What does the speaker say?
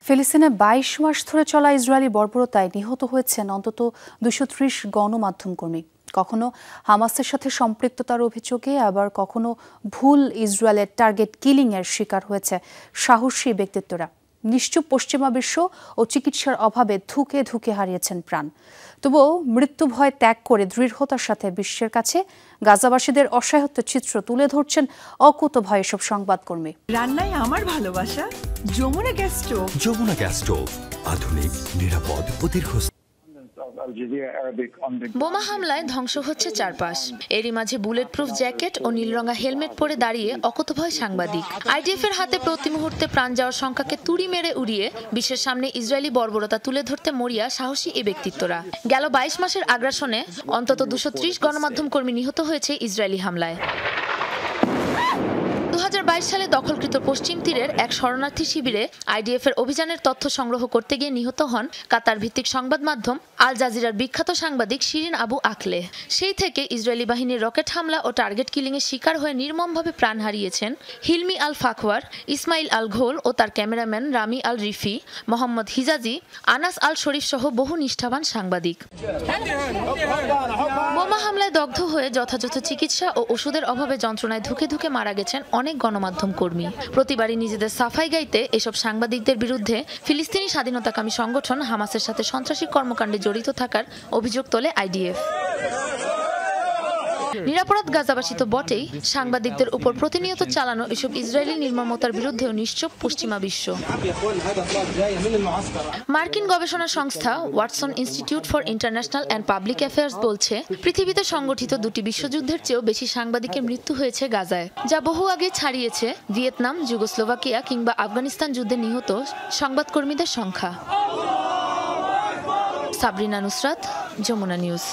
ফিলিস্তিনে ২২ মাস ধরে চলা ইসরায়েলি বর্বরতায় নিহত হয়েছেন অন্তত ২৩০ গণমাধ্যম কর্মী। কখনো হামাসের সাথে সম্পৃক্ততার অভিযোগে, আবার কখনো ভুল ইসরায়েলের টার্গেট কিলিং এর শিকার হয়েছে সাহসী ব্যক্তিত্বরা। নিশ্চুপ পশ্চিমা বিশ্ব ও চিকিৎসার অভাবে ধুকে ধুকে হারিয়েছেন প্রাণ। তবুও মৃত্যু ভয় ত্যাগ করে দৃঢ়তার সাথে বিশ্বের কাছে গাজাবাসীদের অসহায়ত্ব চিত্র তুলে ধরছেন অকুতোভয় এসব সংবাদকর্মী। রান্নায় আমার ভালোবাসা Jamuna gas stove. Jamuna gas stove, আধুনিক, নিরাপদ ও দীর্ঘস্থায়ী। বোমা হামলায় ধ্বংস হচ্ছে চারপাশ। এরই মাঝে বুলেট প্রুফ জ্যাকেট ও নীলরঙা হেলমেট পরে দাঁড়িয়ে অকুতোভয় সাংবাদিক। আইডিএফ এর হাতে প্রতি মুহূর্তে প্রাণ যাওয়ার সংখ্যাকে তুড়ি মেরে উড়িয়ে বিশ্বের সামনে ইসরায়েলি বর্বরতা তুলে ধরতে মরিয়া সাহসী এই ব্যক্তিত্বরা। গেল ২২ মাসের আগ্রাসনে অন্তত ২৩০ গণমাধ্যম কর্মী নিহত হয়েছে ইসরায়েলি হামলায়। ২০২২ সালে দখলকৃত পশ্চিম তীরের এক শরণার্থী শিবিরে আইডিএফ এর অভিযানের তথ্য সংগ্রহ করতে গিয়ে নিহত হন কাতার ভিত্তিক সংবাদ মাধ্যম আল জাজিরার বিখ্যাত সাংবাদিক শিরিন আবু আখলে। সেই থেকে ইসরায়েলি বাহিনীর রকেট হামলা ও টার্গেট কিলিং এর শিকার হয়ে নির্মমভাবে প্রাণ হারিয়েছেন হিলমি আল ফাখওয়ার, ইসমাইল আল ঘোল ও তার ক্যামেরাম্যান রামি আল রিফি, মোহাম্মদ হিজাজি, আনাস আল শরীফ সহ বহু নিষ্ঠাবান সাংবাদিক। বোমা হামলায় দগ্ধ হয়ে যথাযথ চিকিৎসা ও ওষুধের অভাবে যন্ত্রণায় ধুকে ধুকে মারা গেছেন অনেক গণমাধ্যম কর্মী। প্রতিবারই নিজেদের সাফাই গাইতে এসব সাংবাদিকদের বিরুদ্ধে ফিলিস্তিনি স্বাধীনতাকামী সংগঠন হামাসের সাথে সন্ত্রাসী কর্মকাণ্ডে জড়িত থাকার অভিযোগ তোলে আইডিএফ। নিরাপরাধ গাজাবাসী তো বটেই, সাংবাদিকদের উপর প্রতিনিয়ত চালানো এসব ইসরায়েলি নির্মমতার বিরুদ্ধেও নিশ্চুপ পশ্চিমা বিশ্ব। মার্কিন গবেষণা সংস্থা Watson institute for international and public affairs বলছে, পৃথিবীতে সংগঠিত দুটি বিশ্বযুদ্ধের চেয়েও বেশি সাংবাদিকের মৃত্যু হয়েছে গাজায়, যা বহু আগে ছাড়িয়েছে ভিয়েতনাম, যুগোস্লোভাকিয়া কিংবা আফগানিস্তান যুদ্ধে নিহত সংবাদকর্মীদের সংখ্যা। সাবরিনা নুসরাত, যমুনা নিউজ।